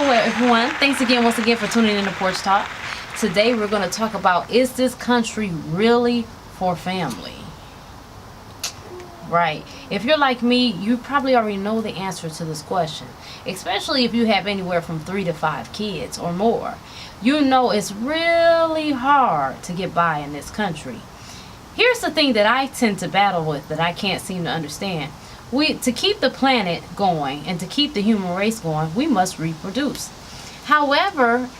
Hello, everyone. Thanks again, once again, for tuning in to Porch Talk. Today, we're going to talk about, is this country really for family? Right. If you're like me, you probably already know the answer to this question, especially if you have anywhere from 3 to 5 kids or more. You know it's really hard to get by in this country. Here's the thing that I tend to battle with that I can't seem to understand. To keep the planet going and to keep the human race going, we must reproduce. However,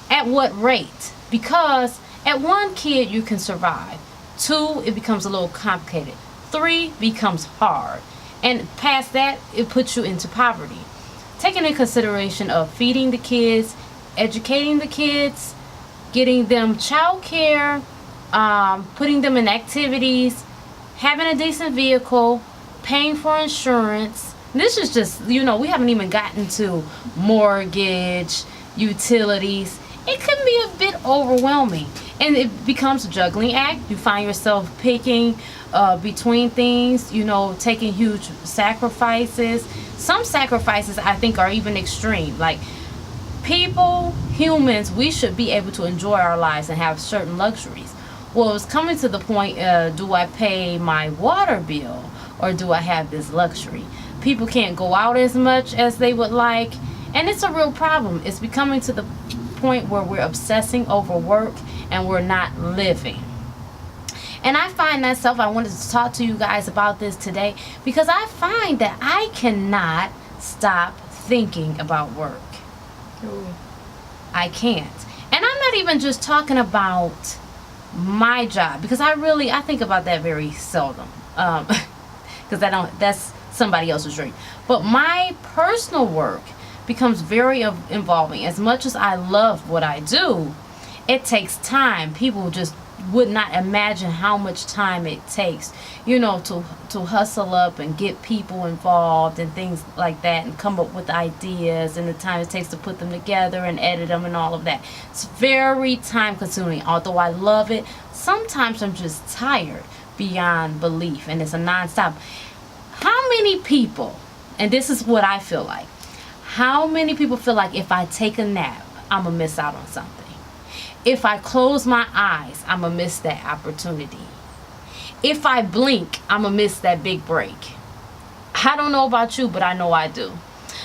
at what rate? Because at 1 kid you can survive. 2, it becomes a little complicated. 3 becomes hard. And past that, it puts you into poverty. Taking into consideration of feeding the kids, educating the kids, getting them childcare, putting them in activities, having a decent vehicle, paying for insurance. This is just, we haven't even gotten to mortgage, utilities. It can be a bit overwhelming, and it becomes a juggling act. You find yourself picking between things, taking huge sacrifices. Some sacrifices I think are even extreme. Like humans, we should be able to enjoy our lives and have certain luxuries. Well, it's coming to the point, do I pay my water bill or do I have this luxury? People can't go out as much as they would like, and it's a real problem. It's becoming to the point where we're obsessing over work and we're not living. And I find myself, I wanted to talk to you guys about this today because I find that I cannot stop thinking about work. Ooh. I can't. And I'm not even just talking about my job, because I think about that very seldom, because that's somebody else's dream. But my personal work becomes very involving. As much as I love what I do, it takes time. People just would not imagine how much time it takes, to hustle up and get people involved and things like that, and come up with ideas, and the time it takes to put them together and edit them and all of that. It's very time consuming. Although I love it, sometimes I'm just tired beyond belief, and it's a nonstop. How many people, and this is what I feel like, how many people feel like if I take a nap, I'm gonna miss out on something? If I close my eyes, I'm gonna miss that opportunity. If I blink, I'm gonna miss that big break. I don't know about you, but I know I do.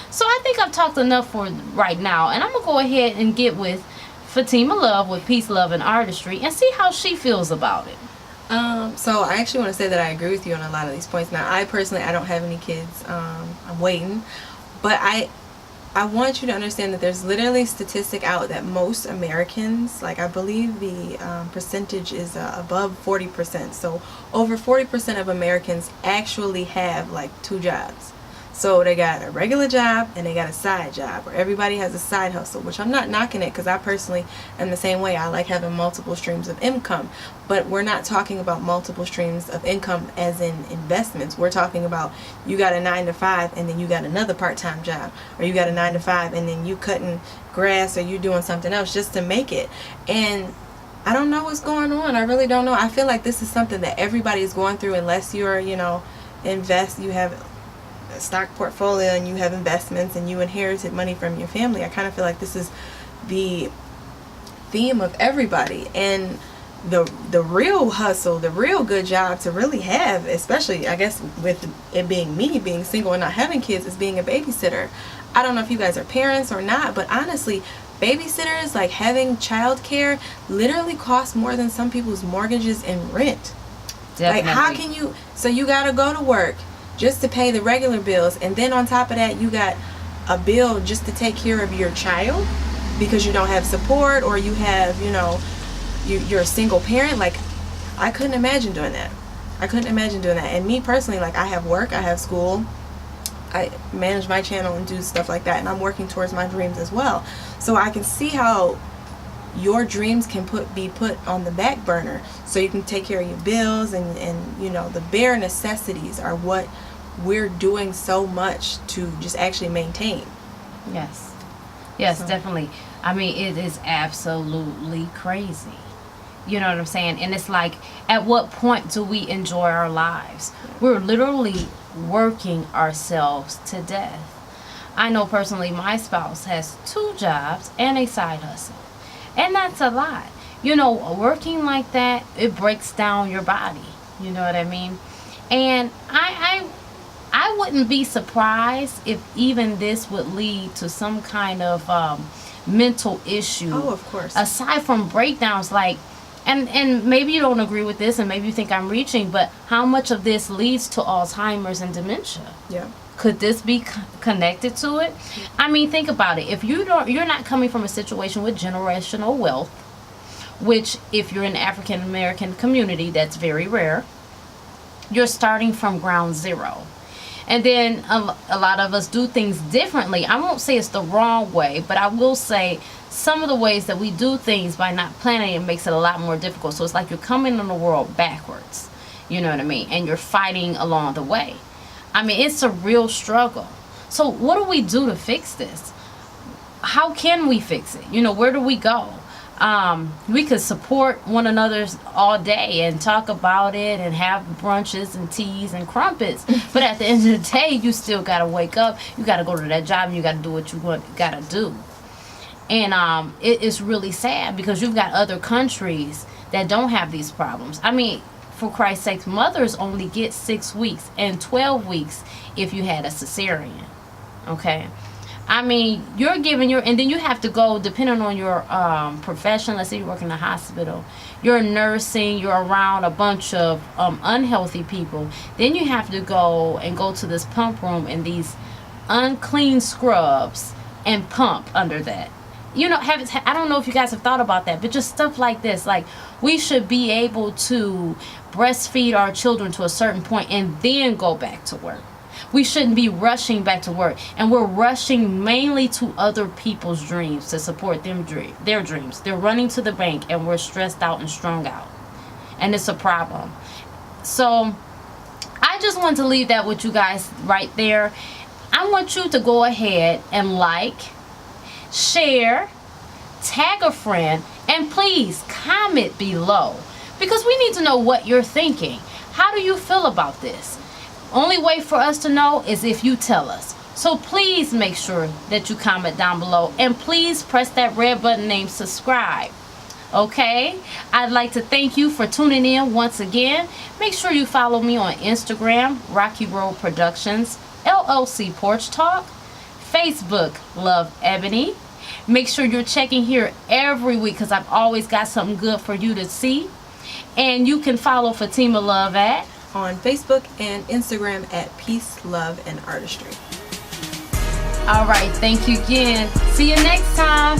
So I think I've talked enough for right now, and I'm gonna go ahead and get with Fatima Luv with Peace, Love, and Artistry and see how she feels about it. So I actually want to say that I agree with you on a lot of these points. Now, I don't have any kids. I'm waiting, but I want you to understand that there's literally a statistic out that most Americans, like I believe the percentage is above 40%. So over 40% of Americans actually have like 2 jobs. So they got a regular job and they got a side job, or everybody has a side hustle, which I'm not knocking it, because I personally am the same way. I like having multiple streams of income, but we're not talking about multiple streams of income as in investments. We're talking about you got a 9 to 5 and then you got another part-time job, or you got a 9 to 5 and then you cutting grass, or you doing something else just to make it. And I don't know what's going on. I really don't know. I feel like this is something that everybody is going through, unless you're, you have a stock portfolio and you have investments and you inherited money from your family. I kind of feel like this is the theme of everybody. And the real hustle, the real good job to really have, especially I guess with it being me being single and not having kids, is being a babysitter. I don't know if you guys are parents or not, but honestly, babysitters, like having childcare, literally costs more than some people's mortgages and rent. Definitely. Like, how can you, so you gotta go to work just to pay the regular bills, and then on top of that you got a bill just to take care of your child because you don't have support, or you have, you're a single parent. Like, I couldn't imagine doing that. And me personally, like, I have work, I have school, I manage my channel and do stuff like that, and I'm working towards my dreams as well. So I can see how your dreams can be put on the back burner so you can take care of your bills, and the bare necessities are what we're doing so much to just actually maintain. Yes, definitely. I mean, it is absolutely crazy. You know what I'm saying? And it's like, at what point do we enjoy our lives? We're literally working ourselves to death. I know personally my spouse has 2 jobs and a side hustle. And that's a lot. You know, working like that, it breaks down your body. You know what I mean? And I wouldn't be surprised if even this would lead to some kind of mental issue. Oh, of course. Aside from breakdowns, like, and maybe you don't agree with this, and maybe you think I'm reaching, but how much of this leads to Alzheimer's and dementia? Yeah. Could this be connected to it? I mean, think about it. If you're not coming from a situation with generational wealth, which if you're in the African American community, that's very rare. You're starting from ground zero. And then a lot of us do things differently. I won't say it's the wrong way, but I will say some of the ways that we do things by not planning it makes it a lot more difficult. So it's like you're coming in the world backwards. You know what I mean? And you're fighting along the way. I mean, it's a real struggle. So what do we do to fix this? How can we fix it? You know, where do we go? We could support one another all day and talk about it and have brunches and teas and crumpets. But at the end of the day, you still got to wake up. You got to go to that job and you got to do what you got to do. And it is really sad because you've got other countries that don't have these problems. I mean, for Christ's sake, mothers only get 6 weeks and 12 weeks if you had a cesarean. Okay? I mean, you're giving and then you have to go, depending on your profession, let's say you work in a hospital, you're nursing, you're around a bunch of unhealthy people, then you have to go to this pump room in these unclean scrubs and pump under that. You know, I don't know if you guys have thought about that, but just stuff like this. Like, we should be able to breastfeed our children to a certain point and then go back to work. We shouldn't be rushing back to work, and we're rushing mainly to other people's dreams to support their dreams. They're running to the bank, and we're stressed out and strung out, and it's a problem. So I just want to leave that with you guys right there. I want you to go ahead and share, tag a friend, and please comment below, because we need to know what you're thinking. How do you feel about this? Only way for us to know is if you tell us. So please make sure that you comment down below, and please press that red button named subscribe. Okay? I'd like to thank you for tuning in once again. Make sure you follow me on Instagram, Rocky Road Productions, LLC Porch Talk, Facebook, Love Ebony. Make sure you're checking here every week because I've always got something good for you to see. And you can follow Fatima Luv on Facebook and Instagram at Peace, Love, and Artistry. All right, thank you again. See you next time.